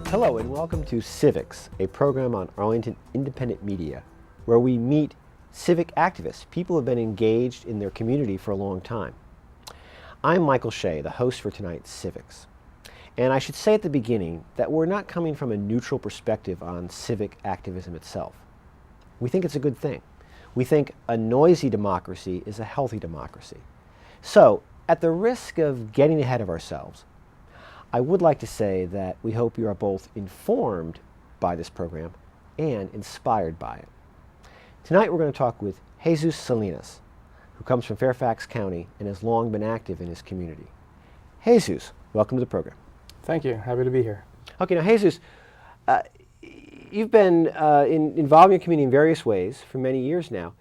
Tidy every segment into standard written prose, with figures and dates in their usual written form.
Hello and welcome to Civics, a program on Arlington Independent Media, where we meet civic activists, people who have been engaged in their community for a long time. I'm Michael Shea, the host for tonight's Civics. And I should say at the beginning that we're not coming from a neutral perspective on civic activism itself. We think it's a good thing. We think a noisy democracy is a healthy democracy. So, at the risk of getting ahead of ourselves, I would like to say that we hope you are both informed by this program and inspired by it. Tonight we're going to talk with Jesus Salinas, who comes from Fairfax County and has long been active in his community. Jesus, welcome to the program. Thank you. Happy to be here. Okay, now Jesus, you've been involved in your community in various ways for many years now.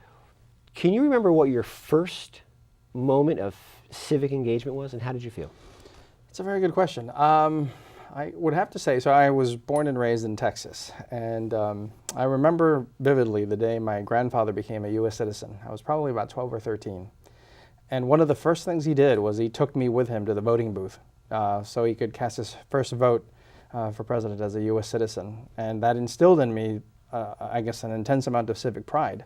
Can you remember what your first moment of civic engagement was and how did you feel? It's a very good question. I would have to say, so I was born and raised in Texas, and I remember vividly the day my grandfather became a U.S. citizen. I was probably about 12 or 13. And one of the first things he did was he took me with him to the voting booth so he could cast his first vote for president as a U.S. citizen. And that instilled in me, I guess, an intense amount of civic pride.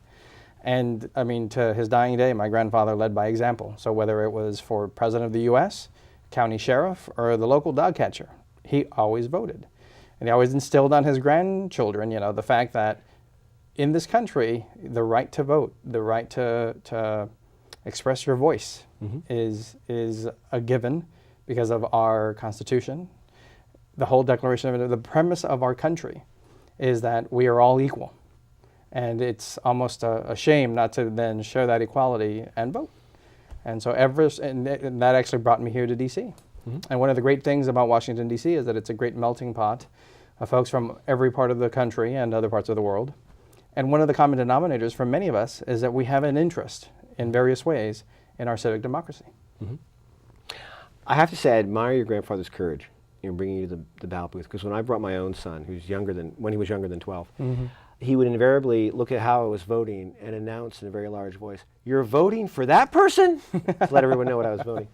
And I mean, to his dying day, my grandfather led by example. So whether it was for president of the U.S., county sheriff, or the local dog catcher, he always voted. And he always instilled on his grandchildren, you know, the fact that in this country, the right to vote, the right to express your voice is a given because of our Constitution. The whole Declaration of the premise of our country is that we are all equal. And it's almost a shame not to then share that equality and vote. And so and that actually brought me here to D.C. And one of the great things about Washington, D.C. is that it's a great melting pot of folks from every part of the country and other parts of the world. And one of the common denominators for many of us is that we have an interest in various ways in our civic democracy. I have to say I admire your grandfather's courage in bringing you to the ballot booth, because when I brought my own son, when he was younger than 12, he would invariably look at how I was voting and announce in a very large voice, "You're voting for that person?" to let everyone know what I was voting.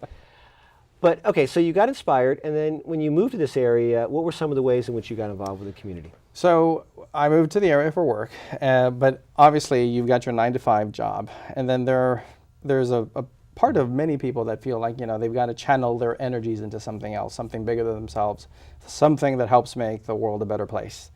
But okay, so you got inspired, and then when you moved to this area, what were some of the ways in which you got involved with the community? So I moved to the area for work, but obviously you've got your 9-to-5 job, and then there's a part of many people that feel like, you know, they've got to channel their energies into something else, something bigger than themselves, something that helps make the world a better place.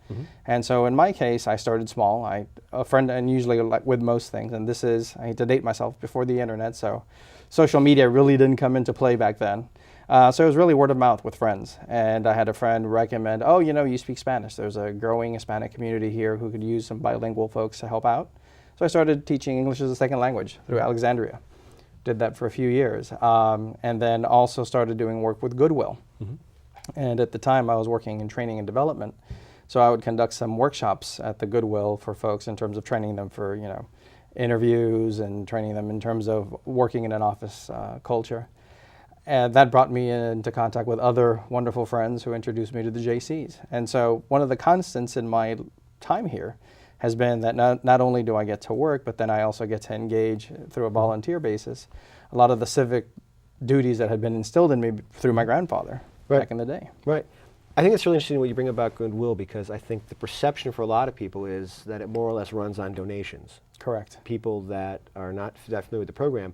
And so in my case, I started small. A friend, and usually like with most things, and this is, I hate to date myself, before the internet, so social media really didn't come into play back then. So it was really word of mouth with friends. And I had a friend recommend, oh, you know, you speak Spanish. There's a growing Hispanic community here who could use some bilingual folks to help out. So I started teaching English as a second language through Alexandria. Did that for a few years, and then also started doing work with Goodwill. And at the time, I was working in training and development, so I would conduct some workshops at the Goodwill for folks in terms of training them for, you know, interviews and training them in terms of working in an office culture. And that brought me into contact with other wonderful friends who introduced me to the JCs. And so one of the constants in my time here has been that not only do I get to work, but then I also get to engage through a volunteer basis a lot of the civic duties that had been instilled in me through my grandfather back in the day. Right. I think it's really interesting what you bring about Goodwill, because I think the perception for a lot of people is that it more or less runs on donations. Correct. People that are not that familiar with the program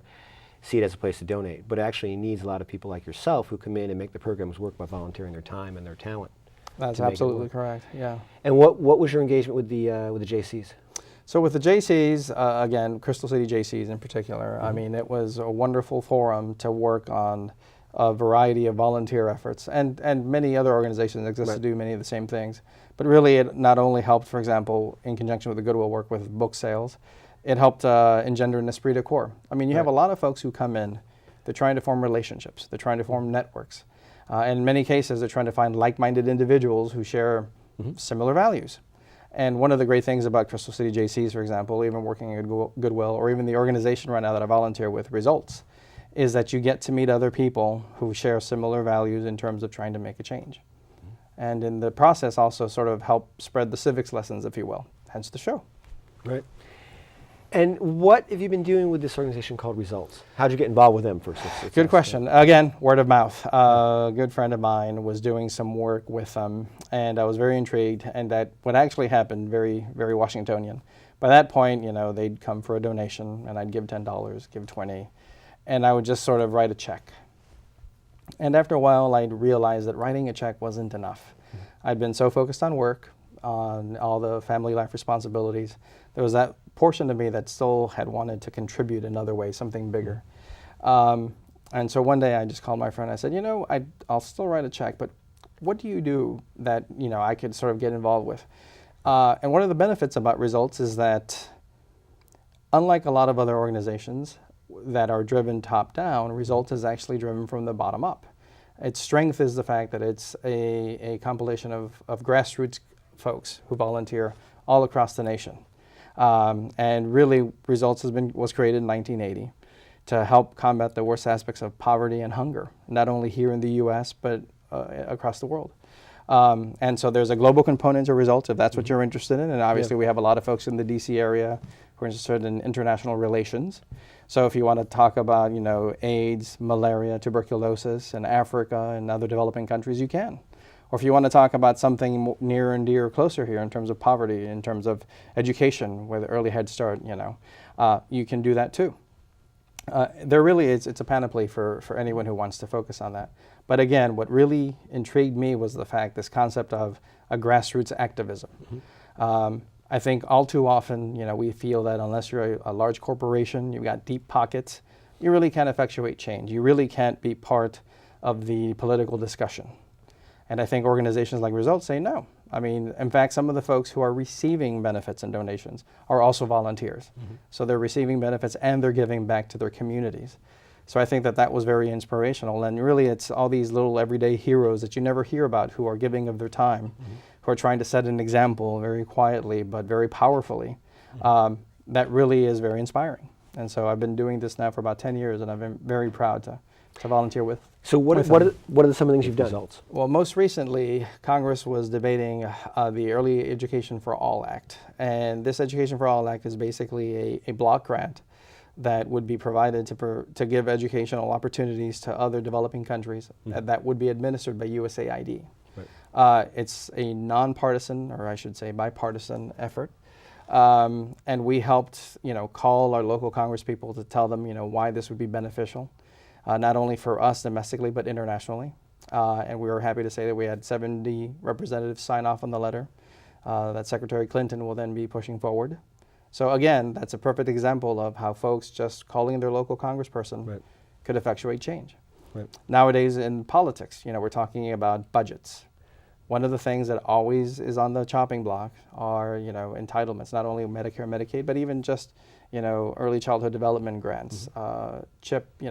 see it as a place to donate, but it actually needs a lot of people like yourself who come in and make the programs work by volunteering their time and their talent. That's absolutely correct, yeah. And what was your engagement with the JCs? So with the JCs, again, Crystal City JCs in particular, I mean, it was a wonderful forum to work on a variety of volunteer efforts, and many other organizations exist to do many of the same things. But really, it not only helped, for example, in conjunction with the Goodwill work with book sales, it helped engender an esprit de corps. I mean, you have a lot of folks who come in, they're trying to form relationships, they're trying to form networks. In many cases, they're trying to find like-minded individuals who share similar values. And one of the great things about Crystal City JCs, for example, even working at Goodwill, or even the organization right now that I volunteer with, Results, is that you get to meet other people who share similar values in terms of trying to make a change. And in the process also sort of help spread the civics lessons, if you will, hence the show. Right. And what have you been doing with this organization called Results? How'd you get involved with them first? Good question. Again, word of mouth. A good friend of mine was doing some work with them, and I was very intrigued. And that what actually happened, very, very Washingtonian. By that point, they'd come for a donation, and I'd give $10, give 20, and I would just sort of write a check. And after a while, I'd realized that writing a check wasn't enough. I'd been so focused on work, on all the family life responsibilities. There was that portion of me that still had wanted to contribute in other ways, something bigger. And so one day I just called my friend. I said, I'll still write a check, but what do you do that I could sort of get involved with? And one of the benefits about Results is that, unlike a lot of other organizations that are driven top down, Results is actually driven from the bottom up. Its strength is the fact that it's a compilation of grassroots folks who volunteer all across the nation. And really, Results was created in 1980 to help combat the worst aspects of poverty and hunger, not only here in the U.S., but across the world. And so there's a global component to Results, if that's what you're interested in. And obviously, we have a lot of folks in the D.C. area who are interested in international relations. So if you want to talk about, AIDS, malaria, tuberculosis in Africa and other developing countries, you can. Or if you want to talk about something near and dear closer here in terms of poverty, in terms of education, with early Head Start, you can do that too. There really is, it's a panoply for anyone who wants to focus on that. But again, what really intrigued me was the fact, this concept of a grassroots activism. I think all too often, we feel that unless you're a large corporation, you've got deep pockets, you really can't effectuate change. You really can't be part of the political discussion. And I think organizations like Results say no. I mean, in fact, some of the folks who are receiving benefits and donations are also volunteers. So they're receiving benefits and they're giving back to their communities. So I think that was very inspirational. And really, it's all these little everyday heroes that you never hear about who are giving of their time, who are trying to set an example very quietly but very powerfully. That really is very inspiring. And so I've been doing this now for about 10 years, and I've been very proud to volunteer with. So what are some of the things you've done? Results? Well, most recently, Congress was debating the Early Education for All Act. And this Education for All Act is basically a block grant that would be provided to give educational opportunities to other developing countries that would be administered by USAID. Right. It's a nonpartisan, or I should say bipartisan effort. And we helped, call our local Congress people to tell them, why this would be beneficial. Not only for us domestically, but internationally. And we were happy to say that we had 70 representatives sign off on the letter that Secretary Clinton will then be pushing forward. So again, that's a perfect example of how folks just calling their local congressperson could effectuate change. Nowadays in politics, we're talking about budgets. One of the things that always is on the chopping block are, entitlements, not only Medicare, Medicaid, but even just, early childhood development grants, CHIP,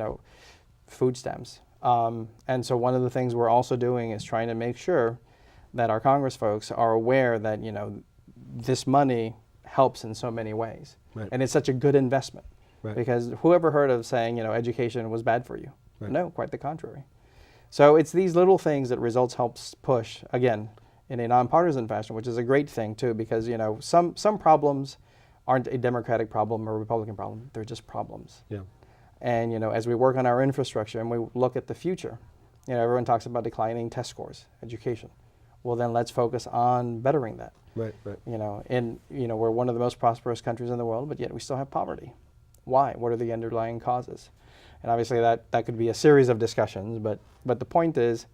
food stamps. And so one of the things we're also doing is trying to make sure that our Congress folks are aware that, this money helps in so many ways. And it's such a good investment. Because whoever heard of saying, education was bad for you? No, quite the contrary. So it's these little things that Results helps push, again, in a nonpartisan fashion, which is a great thing too, because, some problems aren't a Democratic problem or a Republican problem. They're just problems. And, as we work on our infrastructure and we look at the future, everyone talks about declining test scores, education. Well, then let's focus on bettering that. We're one of the most prosperous countries in the world, but yet we still have poverty. Why? What are the underlying causes? And obviously that could be a series of discussions, but the point is,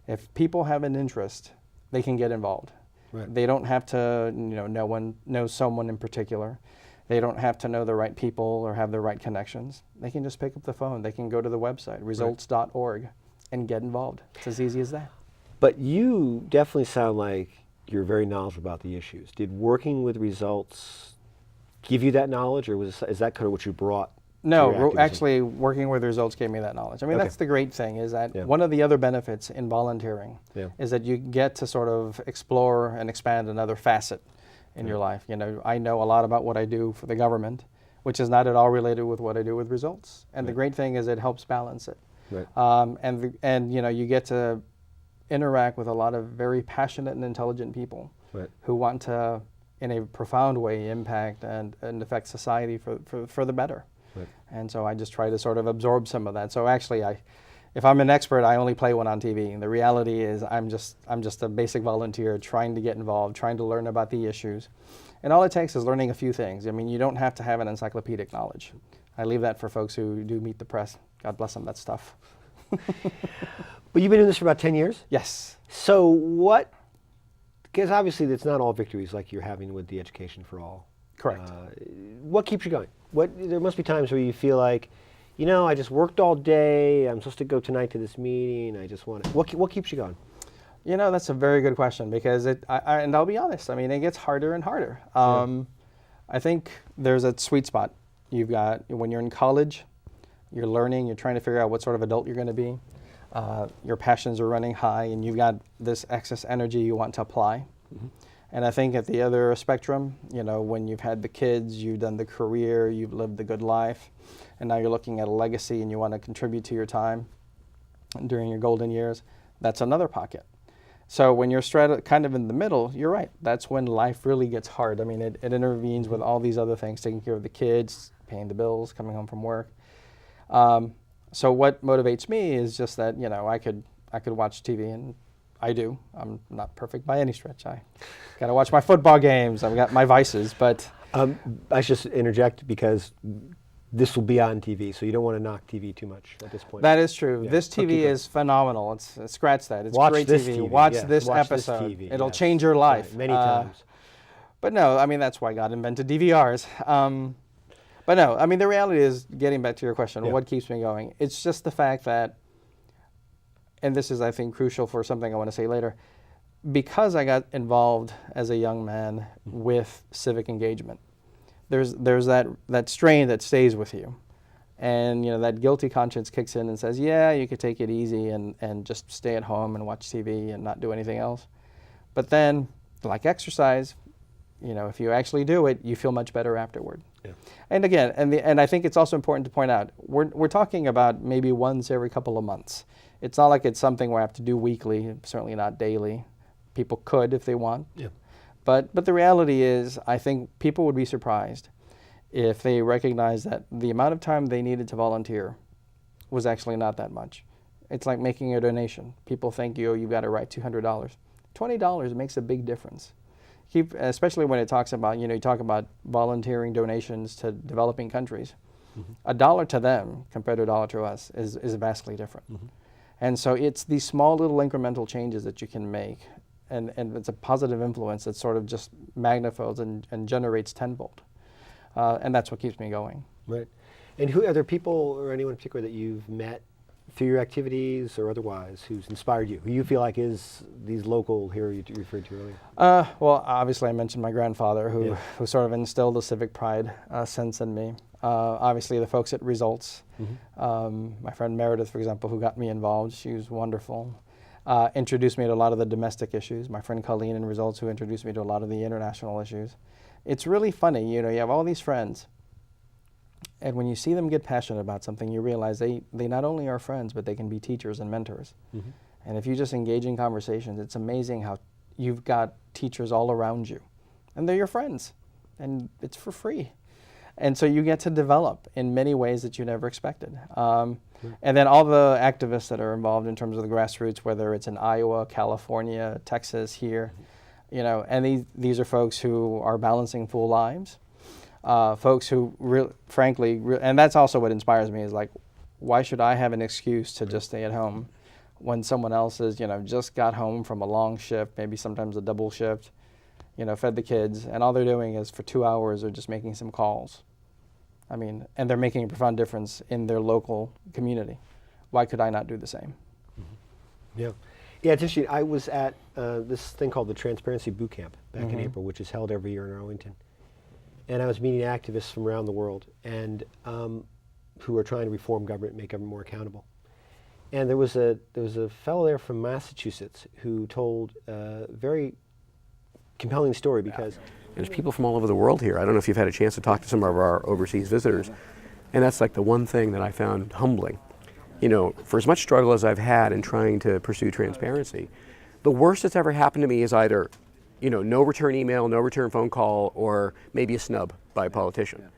if people have an interest, they can get involved. They don't have to, know someone in particular. They don't have to know the right people or have the right connections. They can just pick up the phone. They can go to the website, results.org, and get involved. It's as easy as that. But you definitely sound like you're very knowledgeable about the issues. Did working with Results give you that knowledge, or is that kind of what you brought? No, actually, working with Results gave me that knowledge. I mean, that's the great thing, is that one of the other benefits in volunteering is that you get to sort of explore and expand another facet in your life. I know a lot about what I do for the government, which is not at all related with what I do with Results. And the great thing is it helps balance it. And you get to interact with a lot of very passionate and intelligent people who want to in a profound way, impact and affect society for the better. Right. And so I just try to sort of absorb some of that. So actually, if I'm an expert, I only play one on TV. And the reality is I'm just a basic volunteer trying to get involved, trying to learn about the issues. And all it takes is learning a few things. I mean, you don't have to have an encyclopedic knowledge. I leave that for folks who do meet the press. God bless them, that's tough. But you've been doing this for about 10 years? Yes. So because obviously it's not all victories like you're having with the Education for All. Correct. What keeps you going? There must be times where you feel like, I just worked all day, I'm supposed to go tonight to this meeting, I just want to, what keeps you going? That's a very good question, because and I'll be honest, I mean, it gets harder and harder. I think there's a sweet spot. You've got, when you're in college, you're learning, you're trying to figure out what sort of adult you're going to be. Your passions are running high, and you've got this excess energy you want to apply. Mm-hmm. And I think at the other spectrum, when you've had the kids, you've done the career, you've lived the good life, and now you're looking at a legacy and you want to contribute to your time during your golden years, that's another pocket. So when you're kind of in the middle, you're right. That's when life really gets hard. I mean, it intervenes with all these other things, taking care of the kids, paying the bills, coming home from work. So what motivates me is just that, I could watch TV, and I do. I'm not perfect by any stretch. I got to watch my football games. I've got my vices, but... I should just interject because this will be on TV, so you don't want to knock TV too much at this point. That is true. Yeah. This TV is phenomenal. Scratch that. It's watch great this TV. TV. Watch Yes. this Watch this episode. TV. It'll Yes. change your life. Right. Many times. But no, I mean, that's why God invented DVRs. But no, I mean, the reality is, getting back to your question, what keeps me going? It's just the fact that, and this is, I think, crucial for something I want to say later, because I got involved as a young man with civic engagement, there's that strain that stays with you. And that guilty conscience kicks in and says, yeah, you could take it easy and just stay at home and watch TV and not do anything else. But then, like exercise, if you actually do it, you feel much better afterward. Yeah. And again, and I think it's also important to point out, we're talking about maybe once every couple of months. It's not like it's something we have to do weekly, certainly not daily. People could if they want. Yeah. But the reality is, I think people would be surprised if they recognize that the amount of time they needed to volunteer was actually not that much. It's like making a donation. People think you've got to write $200. $20 makes a big difference. Especially when it talks about, you talk about volunteering donations to developing countries. Mm-hmm. $1 to them compared to $1 to us is vastly different. Mm-hmm. And so it's these small little incremental changes that you can make, and it's a positive influence that sort of just magnifies and generates tenfold. And that's what keeps me going. Right. And who are there people or anyone in particular that you've met through your activities or otherwise who's inspired you, who you feel like is these local hero you referred to earlier? Well, obviously I mentioned my grandfather who sort of instilled the civic pride sense in me. Obviously the folks at Results. Mm-hmm. My friend Meredith, for example, who got me involved, she was wonderful. Introduced me to a lot of the domestic issues. My friend Colleen in Results, who introduced me to a lot of the international issues. It's really funny, you have all these friends, and when you see them get passionate about something, you realize they not only are friends, but they can be teachers and mentors. Mm-hmm. And if you just engage in conversations, it's amazing how you've got teachers all around you, and they're your friends, and it's for free. And so you get to develop in many ways that you never expected. And then all the activists that are involved in terms of the grassroots, whether it's in Iowa, California, Texas, here, and these are folks who are balancing full lives. Folks who, frankly, and that's also what inspires me, is like, why should I have an excuse to just stay at home when someone else is, just got home from a long shift, maybe sometimes a double shift, fed the kids, and all they're doing is for 2 hours they're just making some calls. I mean, and they're making a profound difference in their local community. Why could I not do the same? Mm-hmm. Yeah. Yeah, it's interesting. I was at this thing called the Transparency Boot Camp back in April, which is held every year in Arlington. And I was meeting activists from around the world and who are trying to reform government, make government more accountable. And there was a fellow there from Massachusetts who told a very compelling story because there's people from all over the world here. I don't know if you've had a chance to talk to some of our overseas visitors, and that's like the one thing that I found humbling. For as much struggle as I've had in trying to pursue transparency, the worst that's ever happened to me is either no return email, no return phone call, or maybe a snub by a politician.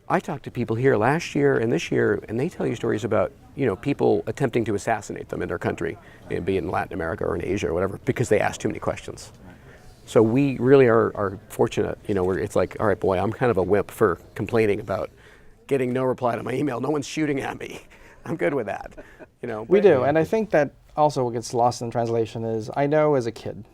I talked to people here last year and this year, and they tell you stories about, people attempting to assassinate them in their country, be it in Latin America or in Asia or whatever, because they asked too many questions. So we really are fortunate, where it's like, all right, boy, I'm kind of a wimp for complaining about getting no reply to my email. No one's shooting at me. I'm good with that. We do, and I think that also what gets lost in translation is, I know as a kid,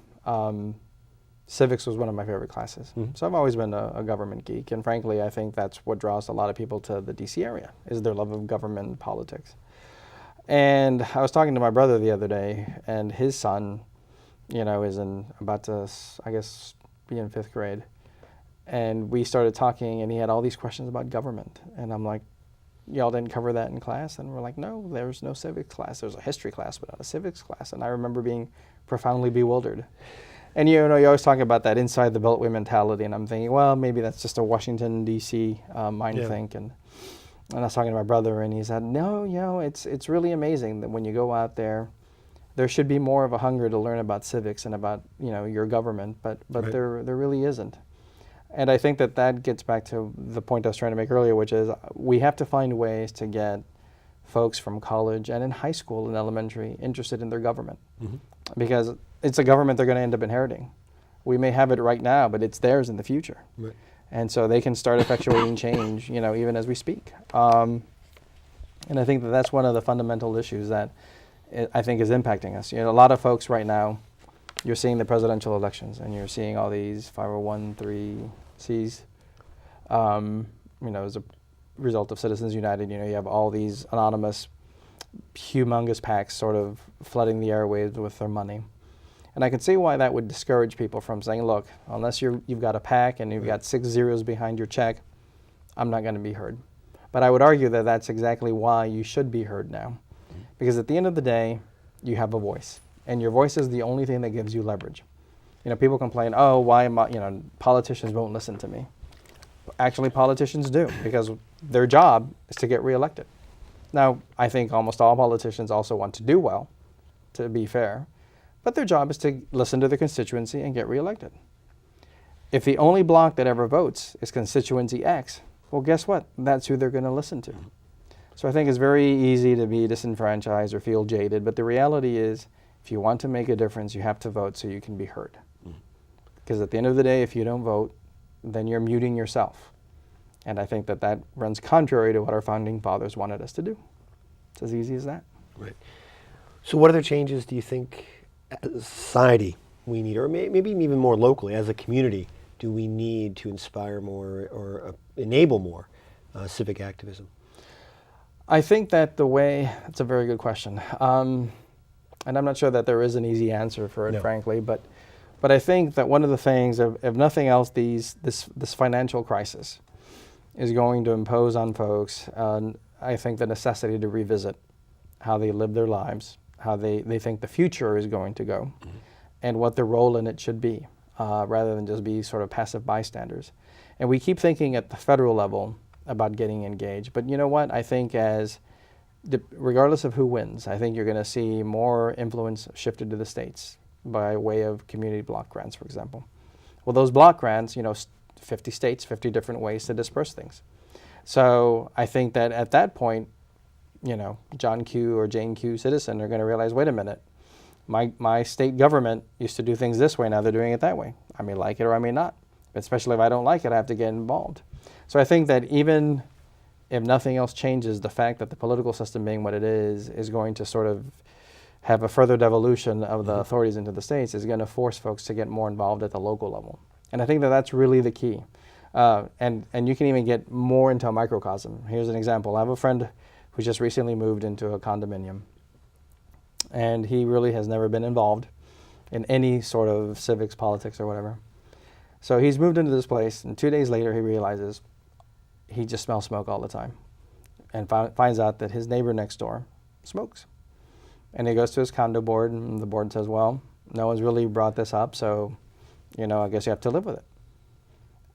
Civics was one of my favorite classes. Mm-hmm. So I've always been a government geek, and frankly, I think that's what draws a lot of people to the DC area, is their love of government and politics. And I was talking to my brother the other day, and his son, is about to, I guess, be in 5th grade. And we started talking, and he had all these questions about government. And I'm like, y'all didn't cover that in class? And we're like, no, there's no civics class. There's a history class, but not a civics class. And I remember being profoundly bewildered. And you always talk about that inside the Beltway mentality, and I'm thinking, well, maybe that's just a Washington, D.C. Mind think. And I was talking to my brother, and he said, no, it's really amazing that when you go out there should be more of a hunger to learn about civics and about your government, but right. there really isn't. And I think that gets back to the point I was trying to make earlier, which is we have to find ways to get folks from college and in high school and elementary interested in their government. Mm-hmm. Because it's a government they're going to end up inheriting. We may have it right now, but it's theirs in the future. Right. And so they can start effectuating change, even as we speak. And I think that's one of the fundamental issues that I think is impacting us. A lot of folks right now, you're seeing the presidential elections, and you're seeing all these 501(c)(3)s. As a result of Citizens United, you have all these anonymous, humongous PACs sort of flooding the airwaves with their money. And I can see why that would discourage people from saying, look, unless you've got a PAC and you've got 6 zeros behind your check, I'm not going to be heard. But I would argue that that's exactly why you should be heard now. Because at the end of the day, you have a voice. And your voice is the only thing that gives you leverage. People complain, why am I, politicians won't listen to me. Actually, politicians do, because their job is to get reelected. Now, I think almost all politicians also want to do well, to be fair, but their job is to listen to their constituency and get reelected. If the only bloc that ever votes is constituency X, well, guess what? That's who they're going to listen to. So I think it's very easy to be disenfranchised or feel jaded, but the reality is, if you want to make a difference, you have to vote so you can be heard. Because at the end of the day, if you don't vote, then you're muting yourself. And I think that runs contrary to what our founding fathers wanted us to do. It's as easy as that. Right. So what other changes do you think as a society we need, or maybe even more locally, as a community, do we need to inspire more or enable more civic activism? I think that that's a very good question. And I'm not sure that there is an easy answer for it, frankly, but I think that one of the things, if nothing else, this financial crisis is going to impose on folks, I think, the necessity to revisit how they live their lives, how they think the future is going to go, and what their role in it should be, rather than just be sort of passive bystanders. And we keep thinking at the federal level about getting engaged, but you know what? I think regardless of who wins, I think you're going to see more influence shifted to the states by way of community block grants, for example. Well, those block grants, 50 states, 50 different ways to disperse things. So I think that at that point, John Q. or Jane Q. citizen are going to realize, wait a minute, my state government used to do things this way, now they're doing it that way. I may like it or I may not. But especially if I don't like it, I have to get involved. So I think that even if nothing else changes, the fact that the political system being what it is going to sort of have a further devolution of the authorities into the states, is going to force folks to get more involved at the local level. And I think that that's really the key. And you can even get more into a microcosm. Here's an example. I have a friend who just recently moved into a condominium. And he really has never been involved in any sort of civics, politics, or whatever. So he's moved into this place, and 2 days later he realizes he just smells smoke all the time, and finds out that his neighbor next door smokes. And he goes to his condo board, and the board says, well, no one's really brought this up, so, I guess you have to live with it.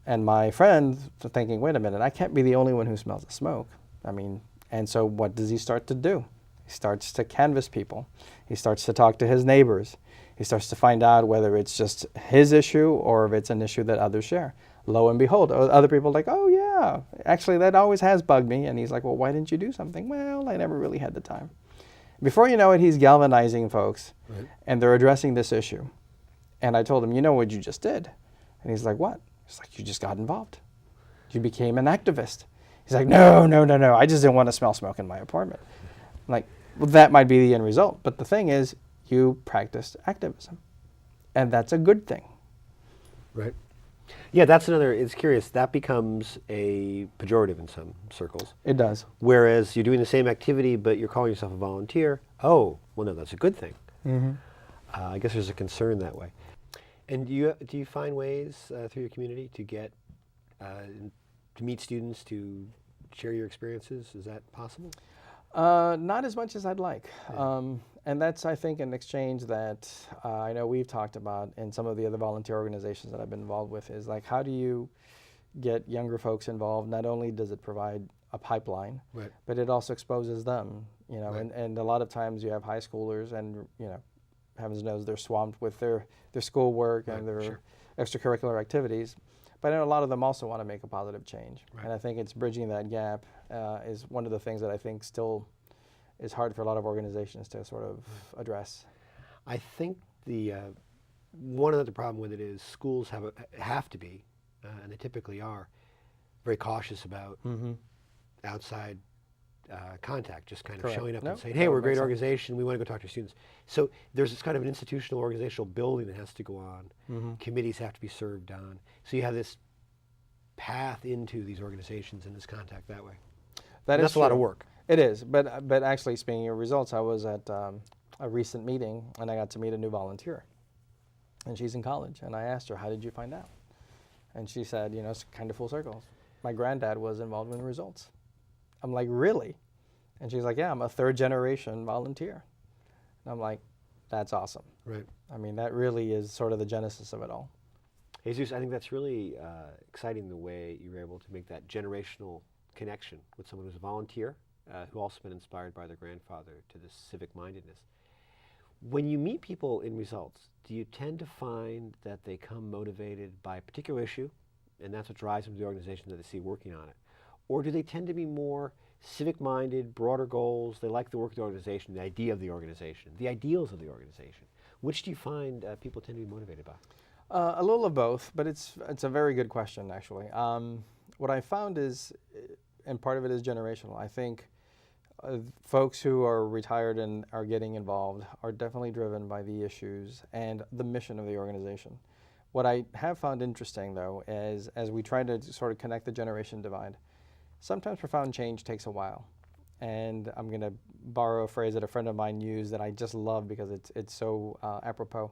And my friend, thinking, wait a minute, I can't be the only one who smells the smoke. And so what does he start to do? He starts to canvass people. He starts to talk to his neighbors. He starts to find out whether it's just his issue or if it's an issue that others share. Lo and behold, other people are like, oh yeah, actually that always has bugged me. And he's like, well, why didn't you do something? Well, I never really had the time. Before you know it, he's galvanizing folks, right, and they're addressing this issue. And I told him, you know what you just did? And he's like, what? He's like, you just got involved. You became an activist. He's like, no, I just didn't want to smell smoke in my apartment. I'm like, well, that might be the end result. But the thing is, you practiced activism. And that's a good thing. Right. Yeah, that's another, it's curious, that becomes a pejorative in some circles. It does. Whereas you're doing the same activity, but you're calling yourself a volunteer. Oh, well, no, that's a good thing. Mm-hmm. I guess there's a concern that way. And do you find ways through your community to get, to meet students, to share your experiences? Is that possible? Not as much as I'd like. Yeah. And that's, I think, an exchange that I know we've talked about in some of the other volunteer organizations that I've been involved with, is like, how do you get younger folks involved? Not only does it provide a pipeline, right, but it also exposes them, you know, right, and a lot of times you have high schoolers and, you know, heavens knows they're swamped with their schoolwork, right, and their sure, extracurricular activities. But I know a lot of them also want to make a positive change. Right. And I think it's bridging that gap is one of the things that I think still is hard for a lot of organizations to sort of address. I think the one of the problem with it is schools have to be, and they typically are, very cautious about outside contact, just kind of correct, showing up and saying, hey, we're a great organization, we want to go talk to students. So there's this kind of an institutional organizational building that has to go on. Committees have to be served on. So you have this path into these organizations and this contact that way. That's a lot of work. It is, but actually, speaking of results, I was at a recent meeting and I got to meet a new volunteer. And she's in college, and I asked her, how did you find out? And she said, you know, it's kind of full circle. My granddad was involved in the results. I'm like, really? And she's like, yeah, I'm a third generation volunteer. And I'm like, that's awesome. Right. I mean, that really is sort of the genesis of it all. Jesus, I think that's really exciting, the way you were able to make that generational connection with someone who's a volunteer, who also been inspired by their grandfather to this civic mindedness. When you meet people in results, do you tend to find that they come motivated by a particular issue, and that's what drives them to the organization that they see working on it? Or do they tend to be more civic-minded, broader goals? They like the work of the organization, the idea of the organization, the ideals of the organization. Which do you find people tend to be motivated by? A little of both, but it's a very good question, actually. What I found is, and part of it is generational, I think folks who are retired and are getting involved are definitely driven by the issues and the mission of the organization. What I have found interesting, though, is as we try to sort of connect the generation divide, sometimes profound change takes a while. And I'm going to borrow a phrase that a friend of mine used that I just love because it's so apropos.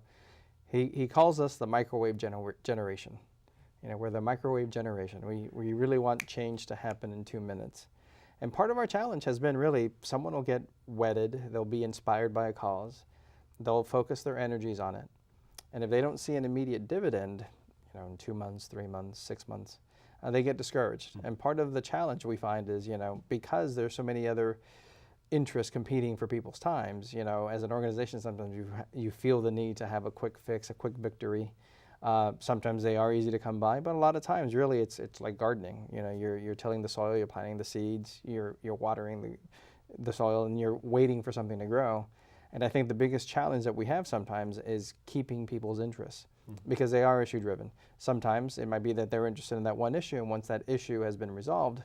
He calls us the microwave generation. You know, we're the microwave generation. We really want change to happen in 2 minutes. And part of our challenge has been really, someone will get wedded, they'll be inspired by a cause, they'll focus their energies on it. And if they don't see an immediate dividend, you know, in 2 months, 3 months, 6 months, they get discouraged. And part of the challenge we find is, you know, because there's so many other interests competing for people's times, you know, as an organization, sometimes you feel the need to have a quick fix, a quick victory. Sometimes they are easy to come by, but a lot of times, really, it's like gardening. You know, you're tilling the soil, you're planting the seeds, you're watering the soil, and you're waiting for something to grow. And I think the biggest challenge that we have sometimes is keeping people's interests, because they are issue-driven. Sometimes it might be that they're interested in that one issue, and once that issue has been resolved,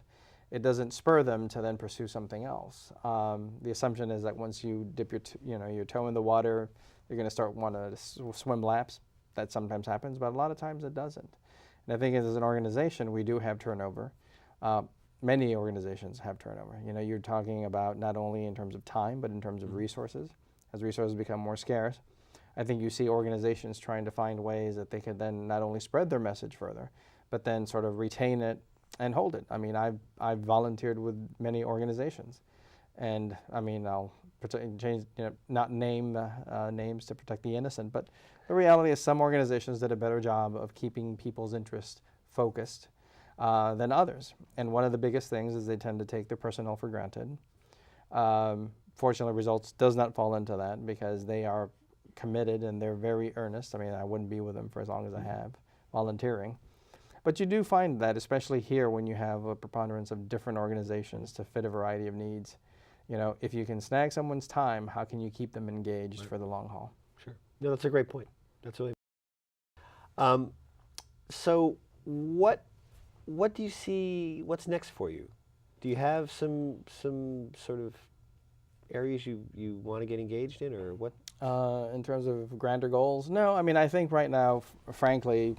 it doesn't spur them to then pursue something else. The assumption is that once you dip your toe in the water, you're going to start wanting to swim laps. That sometimes happens, but a lot of times it doesn't. And I think as an organization, we do have turnover. Many organizations have turnover. You know, you're talking about not only in terms of time, but in terms of resources. As resources become more scarce, I think you see organizations trying to find ways that they can then not only spread their message further, but then sort of retain it and hold it. I mean, I've volunteered with many organizations, and I mean, I'll not name names to protect the innocent, but the reality is some organizations did a better job of keeping people's interest focused than others. And one of the biggest things is they tend to take their personnel for granted. Fortunately, results does not fall into that because they are committed and they're very earnest. I mean, I wouldn't be with them for as long as I have volunteering. But you do find that, especially here, when you have a preponderance of different organizations to fit a variety of needs, you know, if you can snag someone's time, how can you keep them engaged for the long haul? Sure. No, that's a great point. That's really. So what do you see? What's next for you? Do you have some sort of areas you want to get engaged in, or what? In terms of grander goals, no. I mean, I think right now, frankly,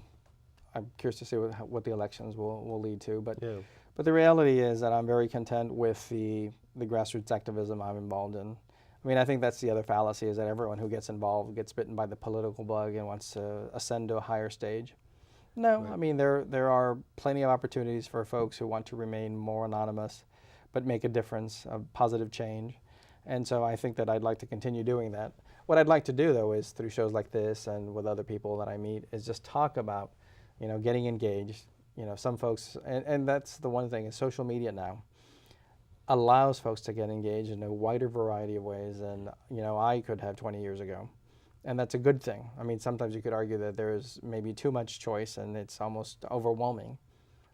I'm curious to see what the elections will lead to. But Yeah. but the reality is that I'm very content with the grassroots activism I'm involved in. I mean, I think that's the other fallacy, is that everyone who gets involved gets bitten by the political bug and wants to ascend to a higher stage. No, Right. I mean, there are plenty of opportunities for folks who want to remain more anonymous, but make a difference, a positive change. And so I think that I'd like to continue doing that. What I'd like to do, though, is through shows like this and with other people that I meet, is just talk about, you know, getting engaged. You know, some folks, and that's the one thing, is social media now allows folks to get engaged in a wider variety of ways than, you know, I could have 20 years ago. And that's a good thing. I mean, sometimes you could argue that there's maybe too much choice and it's almost overwhelming.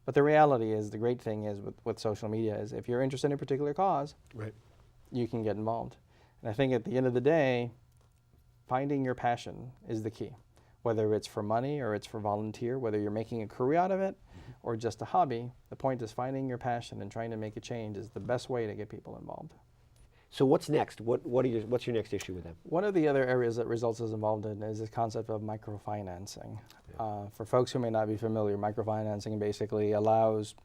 But the reality is, the great thing is with social media is, if you're interested in a particular cause, Right. you can get involved. And I think at the end of the day, finding your passion is the key. Whether it's for money or it's for volunteer, whether you're making a career out of it or just a hobby, the point is finding your passion and trying to make a change is the best way to get people involved. So what's next? What's your next issue with them? One of the other areas that Results is involved in is this concept of microfinancing. For folks who may not be familiar, microfinancing basically allows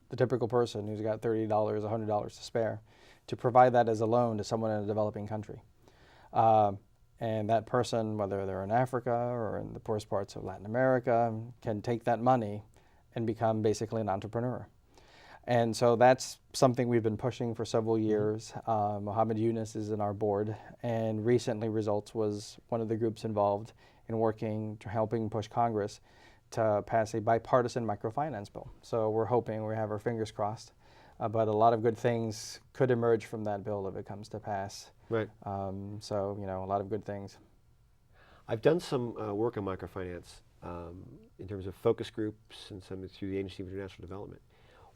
the typical person who's got $30, $100 to spare to provide that as a loan to someone in a developing country. And that person, whether they're in Africa or in the poorest parts of Latin America, can take that money and become basically an entrepreneur. And so that's something we've been pushing for several years. Mohammed Yunus is in our board, and recently Results was one of the groups involved in working to helping push Congress to pass a bipartisan microfinance bill. So we're hoping, we have our fingers crossed, but a lot of good things could emerge from that bill if it comes to pass. Right. So, you know, a lot of good things. I've done some work on microfinance in terms of focus groups and some through the Agency of International Development.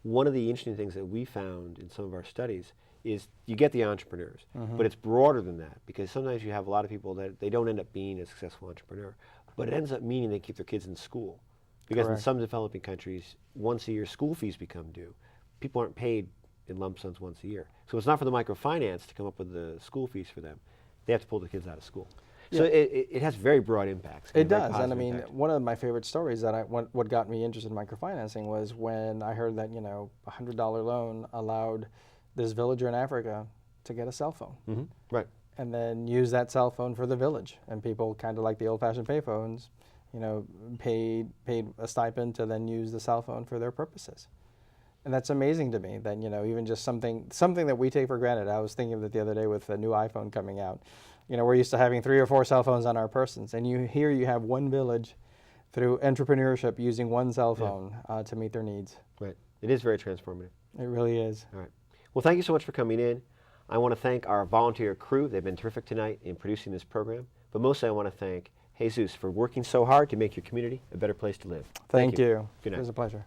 One of the interesting things that we found in some of our studies is you get the entrepreneurs, but it's broader than that, because sometimes you have a lot of people that they don't end up being a successful entrepreneur, but it ends up meaning they keep their kids in school. Because Correct. in some developing countries, once a year school fees become due. People aren't paid in lump sums once a year. So it's not for the microfinance to come up with the school fees for them. They have to pull the kids out of school. So Yeah. it has very broad impacts. It very does, and I positive mean, impact. one of my favorite stories that what got me interested in microfinancing was when I heard that, you know, a $100 loan allowed this villager in Africa to get a cell phone, Right. and then use that cell phone for the village. And people, kind of like the old-fashioned payphones, you know, paid a stipend to then use the cell phone for their purposes. And that's amazing to me that, you know, even just something that we take for granted. I was thinking of it the other day with the new iPhone coming out. You know, we're used to having 3 or 4 cell phones on our persons, and you have one village through entrepreneurship using one cell phone to meet their needs. Right. It is very transformative. It really is. All right. Well, thank you so much for coming in. I want to thank our volunteer crew. They've been terrific tonight in producing this program. But mostly I want to thank Jesus for working so hard to make your community a better place to live. Thank you. Good night. It was a pleasure.